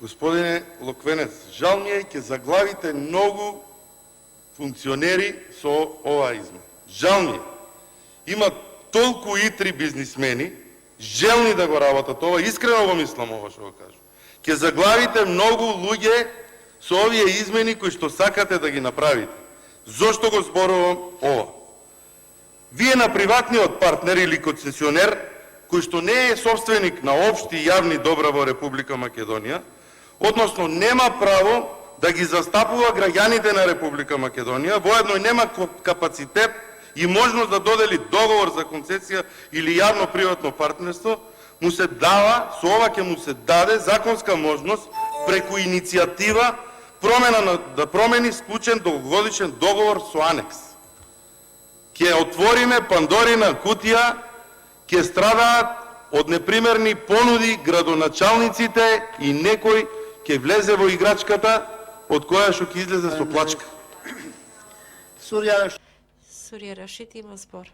Господине Локвенец, жал ми е, ќе заглавите многу функционери со оваа измена. Жал ми е. Има толку итри бизнисмени, желни да го работат ова, искрено го мислам ова што го кажу. Ќе заглавите многу луѓе со овие измени кои што сакате да ги направите. Зошто го зборувам ова? Вие на приватниот партнер или концесионер, кој што не е собственик на општи јавни добра во Република Македонија, односно нема право да ги застапува граѓаните на Република Македонија, воедно и нема капацитет и можност да додели договор за концесија или јавно-приватно партнерство, му се дава, со ова ќе му се даде законска можност преку иницијатива да промени склучен долгогодишен договор со анекс. Ќе отвориме Пандорина кутија, ќе страдаат од непримерни понуди градоначалниците и некој ќе влезе во играчката од која што ќе излезе со плачка. Сурија Сурија Рашид има збор.